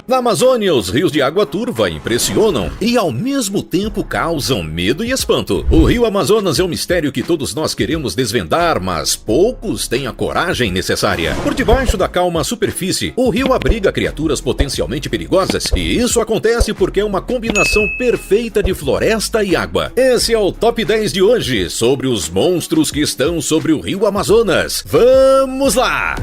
Na Amazônia, os rios de água turva impressionam e ao mesmo tempo causam medo e espanto. O rio Amazonas é um mistério que todos nós queremos desvendar, mas poucos têm a coragem necessária. Por debaixo da calma superfície, o rio abriga criaturas potencialmente perigosas, e isso acontece porque é uma combinação perfeita de floresta e água. Esse é o Top 10 de hoje, sobre os monstros que estão sobre o rio Amazonas. Vamos lá!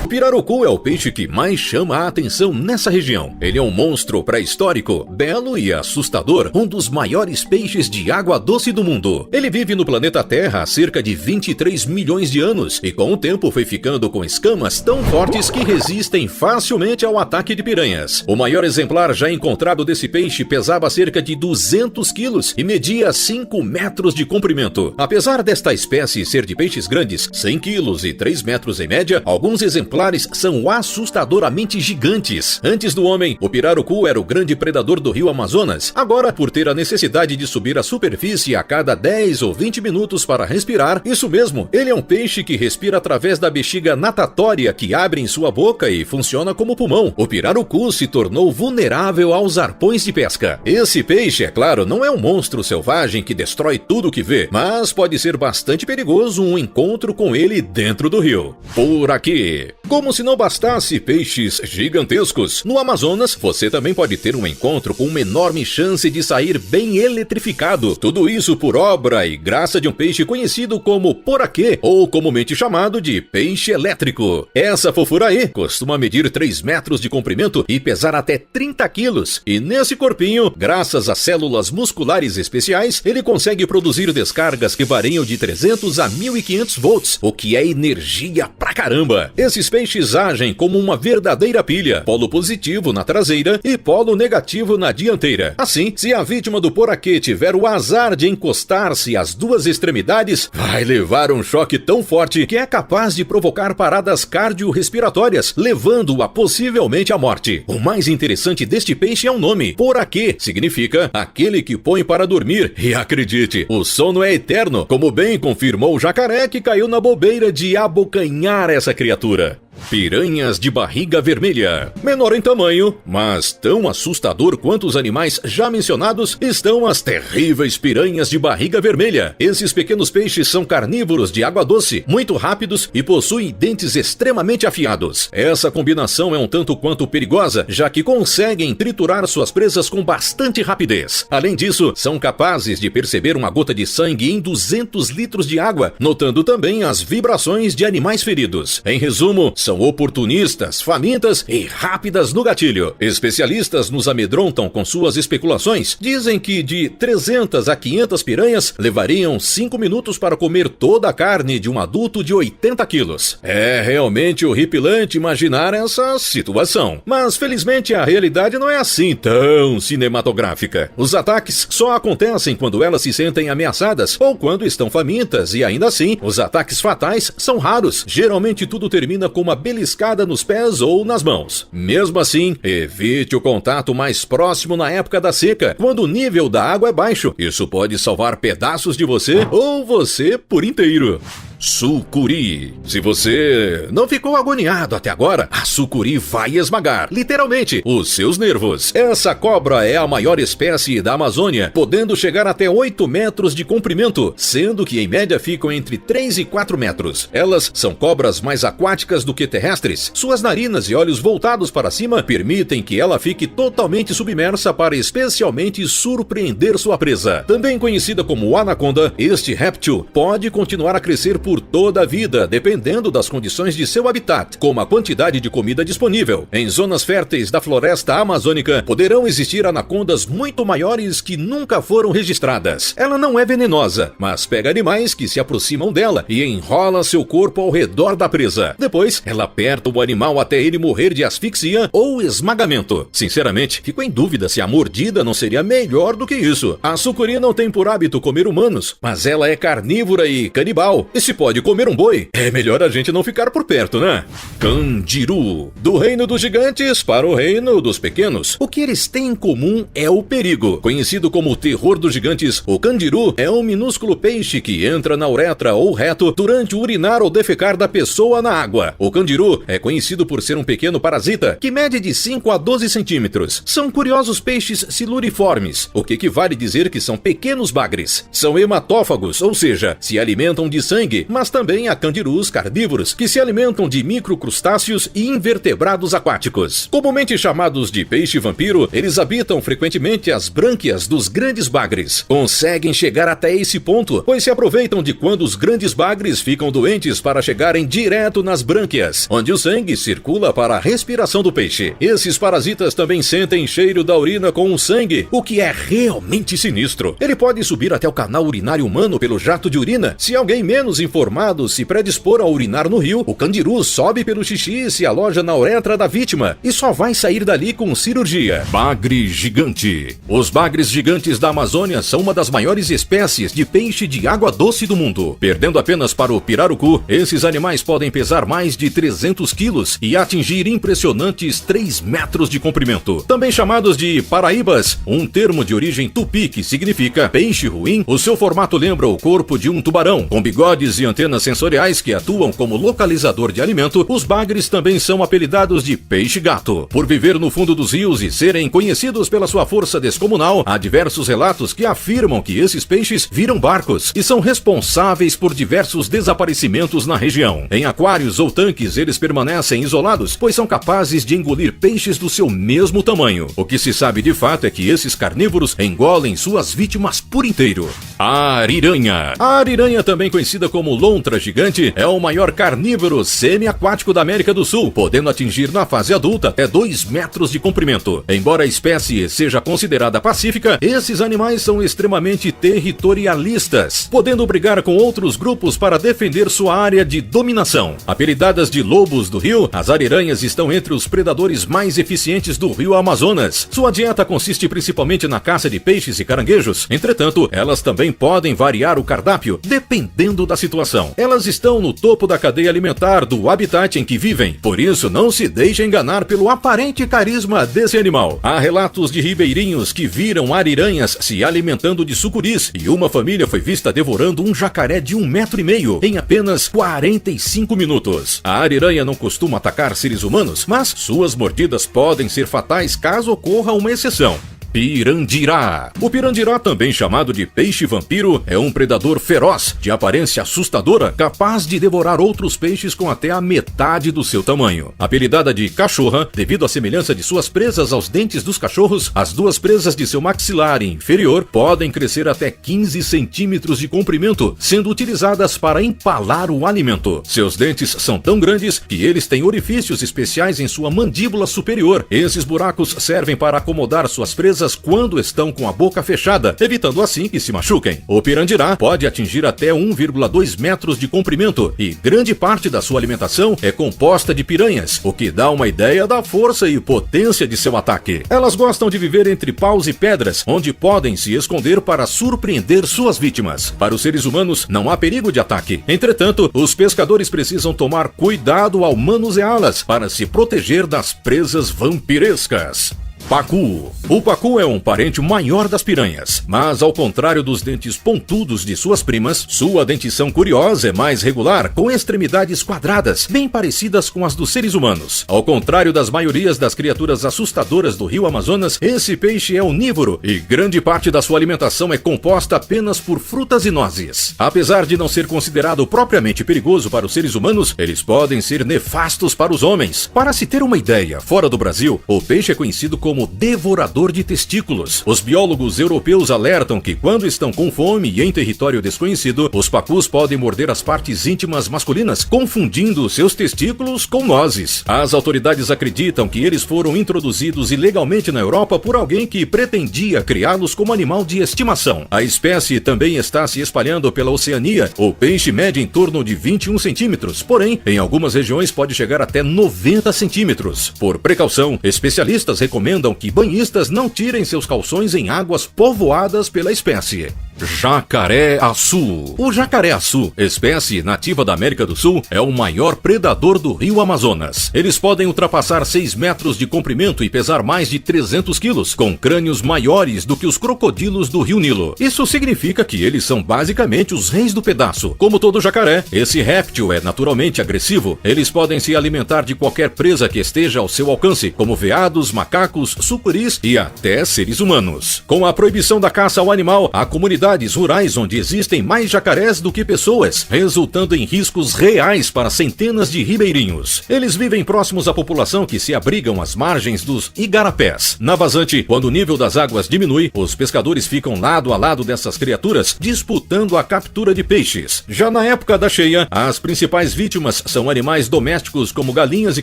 O pirarucu é o peixe que mais chama a atenção nessa região. Ele é um monstro pré-histórico, belo e assustador, um dos maiores peixes de água doce do mundo. Ele vive no planeta Terra há cerca de 23 milhões de anos e com o tempo foi ficando com escamas tão fortes que resistem facilmente ao ataque de piranhas. O maior exemplar já encontrado desse peixe pesava cerca de 200 quilos e media 5 metros de comprimento. Apesar desta espécie ser de peixes grandes, 100 quilos e 3 metros em média, alguns exemplares são assustadoramente gigantes. Antes do homem, o pirarucu era o grande predador do rio Amazonas. Agora, por ter a necessidade de subir à superfície a cada 10 ou 20 minutos para respirar, isso mesmo, ele é um peixe que respira através da bexiga natatória que abre em sua boca e funciona como pulmão. O pirarucu se tornou vulnerável aos arpões de pesca. Esse peixe, é claro, não é um monstro selvagem que destrói tudo que vê, mas pode ser bastante perigoso um encontro com ele dentro do rio. Por aqui. Como se não bastasse peixes gigantescos, no Amazonas você também pode ter um encontro com uma enorme chance de sair bem eletrificado. Tudo isso por obra e graça de um peixe conhecido como poraquê, ou comumente chamado de peixe elétrico. Essa fofura aí costuma medir 3 metros de comprimento e pesar até 30 quilos. E nesse corpinho, graças a células musculares especiais, ele consegue produzir descargas que variam de 300 a 1500 volts, o que é energia pra caramba. Esses peixes agem como uma verdadeira pilha, polo positivo na traseira e polo negativo na dianteira. Assim, se a vítima do poraquê tiver o azar de encostar-se às duas extremidades, vai levar um choque tão forte que é capaz de provocar paradas cardiorrespiratórias, levando-o a possivelmente à morte. O mais interessante deste peixe é o nome. Poraquê significa aquele que põe para dormir. E acredite, o sono é eterno, como bem confirmou o jacaré que caiu na bobeira de abocanhar essa criatura. Piranhas de barriga vermelha. Menor em tamanho, mas tão assustador quanto os animais já mencionados, estão as terríveis piranhas de barriga vermelha. Esses pequenos peixes são carnívoros de água doce, muito rápidos e possuem dentes extremamente afiados. Essa combinação é um tanto quanto perigosa, já que conseguem triturar suas presas com bastante rapidez. Além disso, são capazes de perceber uma gota de sangue em 200 litros de água, notando também as vibrações de animais feridos. Em resumo, são oportunistas, famintas e rápidas no gatilho. Especialistas nos amedrontam com suas especulações. Dizem que de 300 a 500 piranhas levariam 5 minutos para comer toda a carne de um adulto de 80 quilos. É realmente horripilante imaginar essa situação. Mas felizmente a realidade não é assim tão cinematográfica. Os ataques só acontecem quando elas se sentem ameaçadas ou quando estão famintas, e ainda assim, os ataques fatais são raros. Geralmente tudo termina com uma beliscada nos pés ou nas mãos. Mesmo assim, evite o contato mais próximo na época da seca, quando o nível da água é baixo. Isso pode salvar pedaços de você ou você por inteiro. Sucuri. Se você não ficou agoniado até agora, a sucuri vai esmagar, literalmente, os seus nervos. Essa cobra é a maior espécie da Amazônia, podendo chegar até 8 metros de comprimento, sendo que em média ficam entre 3 e 4 metros. Elas são cobras mais aquáticas do que terrestres. Suas narinas e olhos voltados para cima permitem que ela fique totalmente submersa para especialmente surpreender sua presa. Também conhecida como anaconda, este réptil pode continuar a crescer por toda a vida, dependendo das condições de seu habitat, como a quantidade de comida disponível. Em zonas férteis da floresta amazônica, poderão existir anacondas muito maiores que nunca foram registradas. Ela não é venenosa, mas pega animais que se aproximam dela e enrola seu corpo ao redor da presa. Depois, ela aperta o animal até ele morrer de asfixia ou esmagamento. Sinceramente, fico em dúvida se a mordida não seria melhor do que isso. A sucuri não tem por hábito comer humanos, mas ela é carnívora e canibal. Esse pode comer um boi, é melhor a gente não ficar por perto, né? Candiru. Do reino dos gigantes para o reino dos pequenos, o que eles têm em comum é o perigo. Conhecido como o terror dos gigantes, o candiru é um minúsculo peixe que entra na uretra ou reto durante o urinar ou defecar da pessoa na água. O candiru é conhecido por ser um pequeno parasita que mede de 5 a 12 centímetros. São curiosos peixes siluriformes, o que equivale a dizer que são pequenos bagres. São hematófagos, ou seja, se alimentam de sangue, mas também há candirus carnívoros que se alimentam de microcrustáceos e invertebrados aquáticos. Comumente chamados de peixe-vampiro, eles habitam frequentemente as brânquias dos grandes bagres. Conseguem chegar até esse ponto, pois se aproveitam de quando os grandes bagres ficam doentes para chegarem direto nas brânquias, onde o sangue circula para a respiração do peixe. Esses parasitas também sentem cheiro da urina com o sangue, o que é realmente sinistro. Ele pode subir até o canal urinário humano pelo jato de urina. Se alguém menos informado se predispor a urinar no rio, o candiru sobe pelo xixi e se aloja na uretra da vítima e só vai sair dali com cirurgia. Bagre gigante. Os bagres gigantes da Amazônia são uma das maiores espécies de peixe de água doce do mundo. Perdendo apenas para o pirarucu, esses animais podem pesar mais de 300 quilos e atingir impressionantes 3 metros de comprimento. Também chamados de paraíbas, um termo de origem tupi que significa peixe ruim, o seu formato lembra o corpo de um tubarão. Com bigodes e antenas sensoriais que atuam como localizador de alimento, os bagres também são apelidados de peixe-gato. Por viver no fundo dos rios e serem conhecidos pela sua força descomunal, há diversos relatos que afirmam que esses peixes viram barcos e são responsáveis por diversos desaparecimentos na região. Em aquários ou tanques, eles permanecem isolados, pois são capazes de engolir peixes do seu mesmo tamanho. O que se sabe de fato é que esses carnívoros engolem suas vítimas por inteiro. A ariranha. A ariranha, também conhecida como lontra gigante, é o maior carnívoro semi-aquático da América do Sul, podendo atingir na fase adulta até 2 metros de comprimento. Embora a espécie seja considerada pacífica, esses animais são extremamente territorialistas, podendo brigar com outros grupos para defender sua área de dominação. Apelidadas de lobos do rio, as ariranhas estão entre os predadores mais eficientes do rio Amazonas. Sua dieta consiste principalmente na caça de peixes e caranguejos. Entretanto, elas também podem variar o cardápio, dependendo da situação. Elas estão no topo da cadeia alimentar do habitat em que vivem, por isso não se deixe enganar pelo aparente carisma desse animal. Há relatos de ribeirinhos que viram ariranhas se alimentando de sucuris e uma família foi vista devorando um jacaré de 1,5 metros em apenas 45 minutos. A ariranha não costuma atacar seres humanos, mas suas mordidas podem ser fatais caso ocorra uma exceção. Pirandirá. O pirandirá, também chamado de peixe-vampiro, é um predador feroz, de aparência assustadora, capaz de devorar outros peixes com até a metade do seu tamanho. Apelidada de cachorra, devido à semelhança de suas presas aos dentes dos cachorros, as duas presas de seu maxilar inferior podem crescer até 15 centímetros de comprimento, sendo utilizadas para empalar o alimento. Seus dentes são tão grandes que eles têm orifícios especiais em sua mandíbula superior. Esses buracos servem para acomodar suas presas quando estão com a boca fechada, evitando assim que se machuquem. O pirandirá pode atingir até 1,2 metros de comprimento e grande parte da sua alimentação é composta de piranhas, o que dá uma ideia da força e potência de seu ataque. Elas gostam de viver entre paus e pedras, onde podem se esconder para surpreender suas vítimas. Para os seres humanos, não há perigo de ataque. Entretanto, os pescadores precisam tomar cuidado ao manuseá-las para se proteger das presas vampirescas. Pacu. O pacu é um parente maior das piranhas, mas ao contrário dos dentes pontudos de suas primas, sua dentição curiosa é mais regular, com extremidades quadradas, bem parecidas com as dos seres humanos. Ao contrário das maiorias das criaturas assustadoras do rio Amazonas, esse peixe é onívoro e grande parte da sua alimentação é composta apenas por frutas e nozes. Apesar de não ser considerado propriamente perigoso para os seres humanos, eles podem ser nefastos para os homens. Para se ter uma ideia, fora do Brasil, o peixe é conhecido como devorador de testículos. Os biólogos europeus alertam que quando estão com fome e em território desconhecido, os pacus podem morder as partes íntimas masculinas, confundindo seus testículos com nozes. As autoridades acreditam que eles foram introduzidos ilegalmente na Europa por alguém que pretendia criá-los como animal de estimação. A espécie também está se espalhando pela Oceania. O peixe mede em torno de 21 centímetros, porém, em algumas regiões pode chegar até 90 centímetros. Por precaução, especialistas recomendam que banhistas não tirem seus calções em águas povoadas pela espécie. Jacaré-açu. O jacaré-açu, espécie nativa da América do Sul, é o maior predador do rio Amazonas. Eles podem ultrapassar 6 metros de comprimento e pesar mais de 300 quilos, com crânios maiores do que os crocodilos do rio Nilo. Isso significa que eles são basicamente os reis do pedaço. Como todo jacaré, esse réptil é naturalmente agressivo. Eles podem se alimentar de qualquer presa que esteja ao seu alcance, como veados, macacos, sucuris e até seres humanos. Com a proibição da caça ao animal, há comunidades rurais onde existem mais jacarés do que pessoas, resultando em riscos reais para centenas de ribeirinhos. Eles vivem próximos à população que se abrigam às margens dos igarapés. Na vazante, quando o nível das águas diminui, os pescadores ficam lado a lado dessas criaturas, disputando a captura de peixes. Já na época da cheia, as principais vítimas são animais domésticos como galinhas e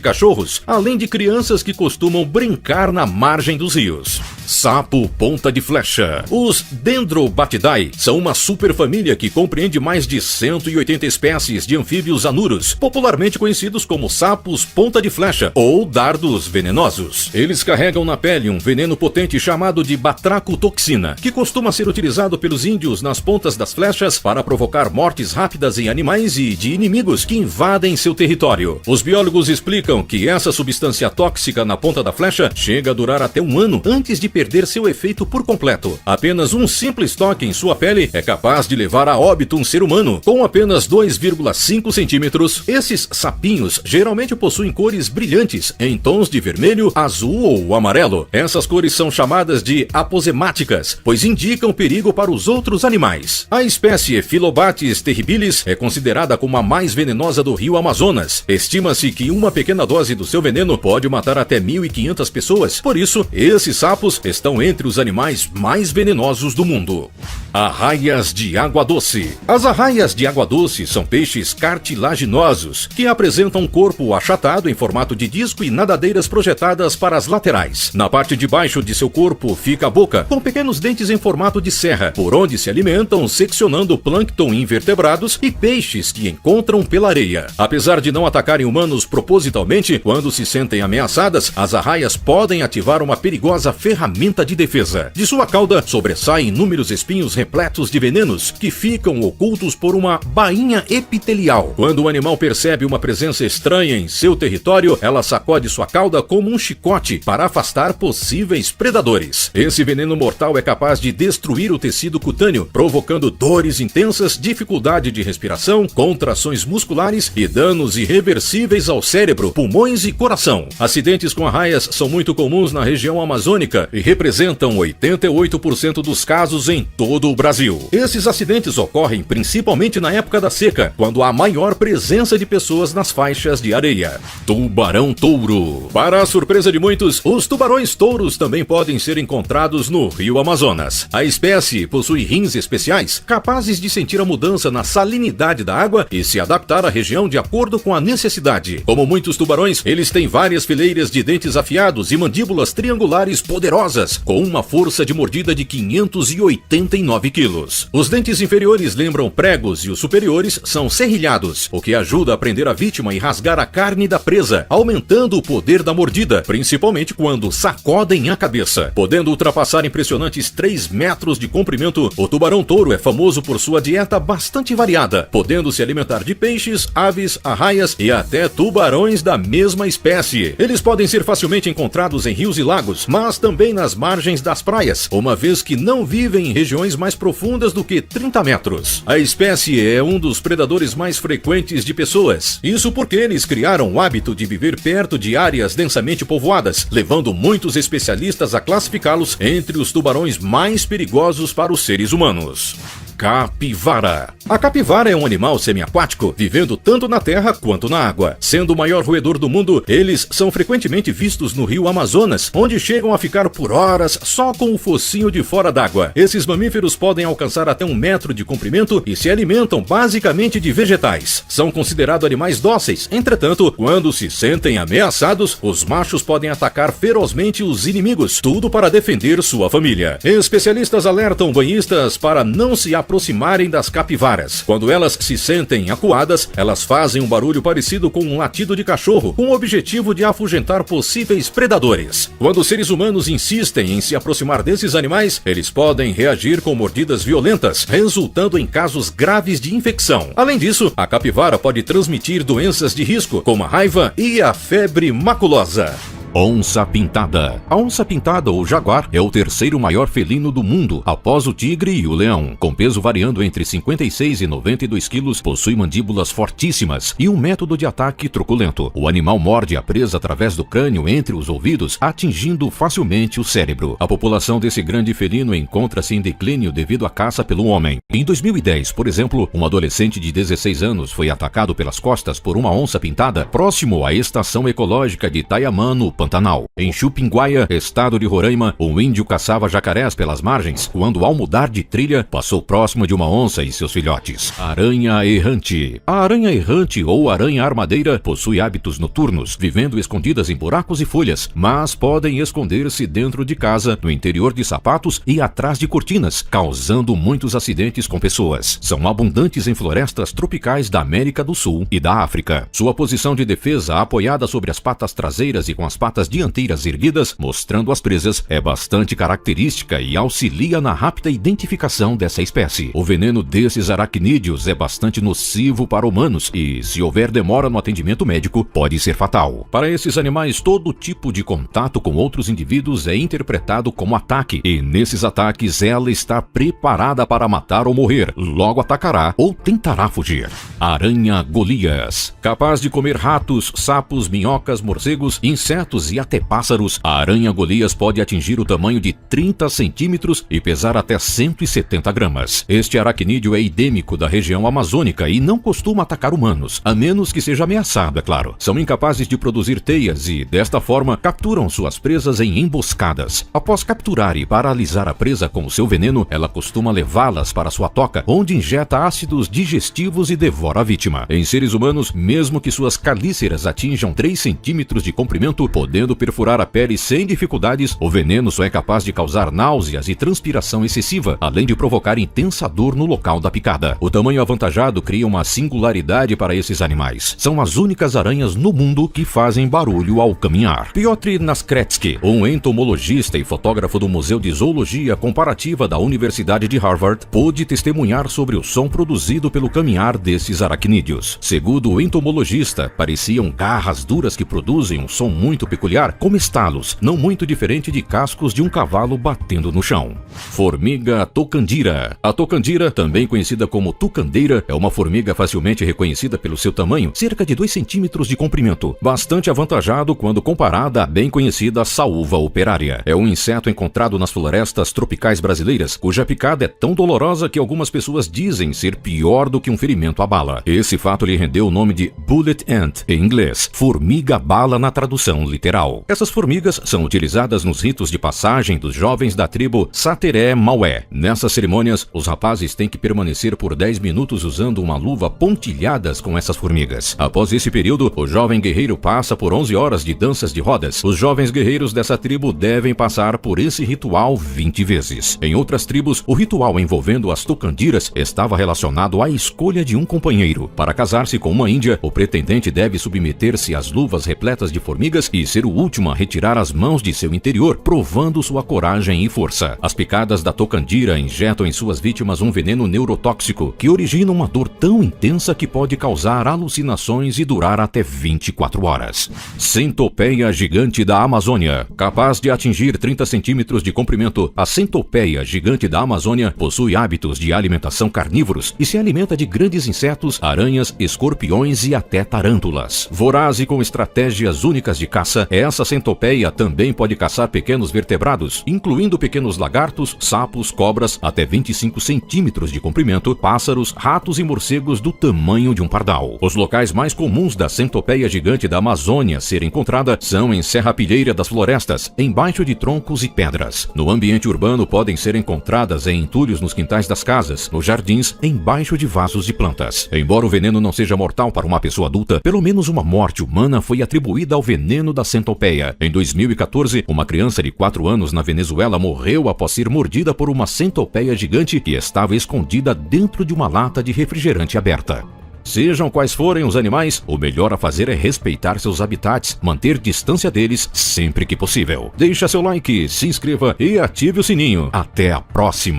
cachorros, além de crianças que costumam brincar na margem dos rios. Sapo ponta de flecha. Os Dendrobatidae são uma superfamília que compreende mais de 180 espécies de anfíbios anuros, popularmente conhecidos como sapos ponta de flecha ou dardos venenosos. Eles carregam na pele um veneno potente chamado de batracotoxina, que costuma ser utilizado pelos índios nas pontas das flechas para provocar mortes rápidas em animais e de inimigos que invadem seu território. Os biólogos explicam que essa substância tóxica na ponta da flecha chega a durar até 1 ano antes de perder seu efeito por completo. Apenas um simples toque em sua pele é capaz de levar a óbito um ser humano. Com apenas 2,5 centímetros, esses sapinhos geralmente possuem cores brilhantes em tons de vermelho, azul ou amarelo. Essas cores são chamadas de aposemáticas, pois indicam perigo para os outros animais. A espécie Phyllobates terribilis é considerada como a mais venenosa do rio Amazonas. Estima-se que uma pequena dose do seu veneno pode matar até 1.500 pessoas. Por isso, esses sapos estão entre os animais mais venenosos do mundo. Arraias de água doce. As arraias de água doce são peixes cartilaginosos que apresentam um corpo achatado em formato de disco e nadadeiras projetadas para as laterais. Na parte de baixo de seu corpo fica a boca, com pequenos dentes em formato de serra, por onde se alimentam seccionando plâncton invertebrados e peixes que encontram pela areia. Apesar de não atacarem humanos propositalmente, quando se sentem ameaçadas, as arraias podem ativar uma perigosa ferramenta de defesa. De sua cauda sobressaem inúmeros espinhos repletos de venenos que ficam ocultos por uma bainha epitelial. Quando o animal percebe uma presença estranha em seu território, ela sacode sua cauda como um chicote para afastar possíveis predadores. Esse veneno mortal é capaz de destruir o tecido cutâneo, provocando dores intensas, dificuldade de respiração, contrações musculares e danos irreversíveis ao cérebro, pulmões e coração. Acidentes com arraias são muito comuns na região amazônica e representam 88% dos casos em todo o Brasil. Esses acidentes ocorrem principalmente na época da seca, quando há maior presença de pessoas nas faixas de areia. Tubarão-touro. Para a surpresa de muitos, os tubarões-touros também podem ser encontrados no rio Amazonas. A espécie possui rins especiais, capazes de sentir a mudança na salinidade da água e se adaptar à região de acordo com a necessidade. Como muitos tubarões, eles têm várias fileiras de dentes afiados e mandíbulas triangulares poderosas, com uma força de mordida de 589 quilos. Os dentes inferiores lembram pregos e os superiores são serrilhados, o que ajuda a prender a vítima e rasgar a carne da presa, aumentando o poder da mordida, principalmente quando sacodem a cabeça. Podendo ultrapassar impressionantes 3 metros de comprimento, o tubarão-touro é famoso por sua dieta bastante variada, podendo se alimentar de peixes, aves, arraias e até tubarões da mesma espécie. Eles podem ser facilmente encontrados em rios e lagos, mas também nas margens das praias, uma vez que não vivem em regiões mais profundas do que 30 metros. A espécie é um dos predadores mais frequentes de pessoas. Isso porque eles criaram o hábito de viver perto de áreas densamente povoadas, levando muitos especialistas a classificá-los entre os tubarões mais perigosos para os seres humanos. Capivara. A capivara é um animal semiaquático, vivendo tanto na terra quanto na água. Sendo o maior roedor do mundo, eles são frequentemente vistos no rio Amazonas, onde chegam a ficar por horas só com o focinho de fora d'água. Esses mamíferos podem alcançar até 1 metro de comprimento e se alimentam basicamente de vegetais. São considerados animais dóceis, entretanto, quando se sentem ameaçados, os machos podem atacar ferozmente os inimigos, tudo para defender sua família. Especialistas alertam banhistas para não se aproximar aproximarem das capivaras. Quando elas se sentem acuadas, elas fazem um barulho parecido com um latido de cachorro, com o objetivo de afugentar possíveis predadores. Quando os seres humanos insistem em se aproximar desses animais, eles podem reagir com mordidas violentas, resultando em casos graves de infecção. Além disso, a capivara pode transmitir doenças de risco, como a raiva e a febre maculosa. Onça pintada. A onça pintada ou jaguar é o terceiro maior felino do mundo, após o tigre e o leão. Com peso variando entre 56 e 92 quilos, possui mandíbulas fortíssimas e um método de ataque truculento. O animal morde a presa através do crânio entre os ouvidos, atingindo facilmente o cérebro. A população desse grande felino encontra-se em declínio devido à caça pelo homem. Em 2010, por exemplo, um adolescente de 16 anos foi atacado pelas costas por uma onça pintada próximo à estação ecológica de Itaiamã, no Pantanal. Em Chupinguaia, estado de Roraima, um índio caçava jacarés pelas margens quando, ao mudar de trilha, passou próximo de uma onça e seus filhotes. Aranha errante. A aranha errante ou aranha armadeira possui hábitos noturnos, vivendo escondidas em buracos e folhas, mas podem esconder-se dentro de casa, no interior de sapatos e atrás de cortinas, causando muitos acidentes com pessoas. São abundantes em florestas tropicais da América do Sul e da África. Sua posição de defesa, apoiada sobre as patas traseiras e com as patas dianteiras erguidas, mostrando as presas, é bastante característica e auxilia na rápida identificação dessa espécie. O veneno desses aracnídeos é bastante nocivo para humanos e, se houver demora no atendimento médico, pode ser fatal. Para esses animais, todo tipo de contato com outros indivíduos é interpretado como ataque, e nesses ataques ela está preparada para matar ou morrer, logo atacará ou tentará fugir. Aranha Golias. Capaz de comer ratos, sapos, minhocas, morcegos, insetos e até pássaros, a aranha Golias pode atingir o tamanho de 30 centímetros e pesar até 170 gramas. Este aracnídeo é endêmico da região amazônica e não costuma atacar humanos, a menos que seja ameaçado, é claro. São incapazes de produzir teias e, desta forma, capturam suas presas em emboscadas. Após capturar e paralisar a presa com o seu veneno, ela costuma levá-las para sua toca, onde injeta ácidos digestivos e devora a vítima. Em seres humanos, mesmo que suas calíceras atinjam 3 centímetros de comprimento, podendo perfurar a pele sem dificuldades, o veneno só é capaz de causar náuseas e transpiração excessiva, além de provocar intensa dor no local da picada. O tamanho avantajado cria uma singularidade para esses animais. São as únicas aranhas no mundo que fazem barulho ao caminhar. Piotr Naskretsky, um entomologista e fotógrafo do Museu de Zoologia Comparativa da Universidade de Harvard, pôde testemunhar sobre o som produzido pelo caminhar desses aracnídeos. Segundo o entomologista, pareciam garras duras que produzem um som muito peculiar, como estalos, não muito diferente de cascos de um cavalo batendo no chão. Formiga tocandira. A tocandira, também conhecida como tucandeira, é uma formiga facilmente reconhecida pelo seu tamanho, cerca de 2 centímetros de comprimento, bastante avantajado quando comparada à bem conhecida saúva operária. É um inseto encontrado nas florestas tropicais brasileiras, cuja picada é tão dolorosa que algumas pessoas dizem ser pior do que um ferimento à bala. Esse fato lhe rendeu o nome de bullet ant, em inglês, formiga-bala na tradução literal. Essas formigas são utilizadas nos ritos de passagem dos jovens da tribo Sateré-Maué. Nessas cerimônias, os rapazes têm que permanecer por 10 minutos usando uma luva pontilhadas com essas formigas. Após esse período, o jovem guerreiro passa por 11 horas de danças de rodas. Os jovens guerreiros dessa tribo devem passar por esse ritual 20 vezes. Em outras tribos, o ritual envolvendo as tucandiras estava relacionado à escolha de um companheiro. Para casar-se com uma índia, o pretendente deve submeter-se às luvas repletas de formigas e ser o último a retirar as mãos de seu interior, provando sua coragem e força. As picadas da tocandira injetam em suas vítimas um veneno neurotóxico que origina uma dor tão intensa que pode causar alucinações e durar até 24 horas. Centopeia gigante da Amazônia. Capaz de atingir 30 centímetros de comprimento, a centopeia gigante da Amazônia possui hábitos de alimentação carnívoros e se alimenta de grandes insetos, aranhas, escorpiões e até tarântulas. Voraz e com estratégias únicas de caça, essa centopeia também pode caçar pequenos vertebrados, incluindo pequenos lagartos, sapos, cobras, até 25 centímetros de comprimento, pássaros, ratos e morcegos do tamanho de um pardal. Os locais mais comuns da centopeia gigante da Amazônia ser encontrada são em serrapilheira das florestas, embaixo de troncos e pedras. No ambiente urbano podem ser encontradas em entulhos nos quintais das casas, nos jardins, embaixo de vasos de plantas. Embora o veneno não seja mortal para uma pessoa adulta, pelo menos uma morte humana foi atribuída ao veneno da centopeia. Em 2014, uma criança de 4 anos na Venezuela morreu após ser mordida por uma centopeia gigante que estava escondida dentro de uma lata de refrigerante aberta. Sejam quais forem os animais, o melhor a fazer é respeitar seus habitats, manter distância deles sempre que possível. Deixa seu like, se inscreva e ative o sininho. Até a próxima!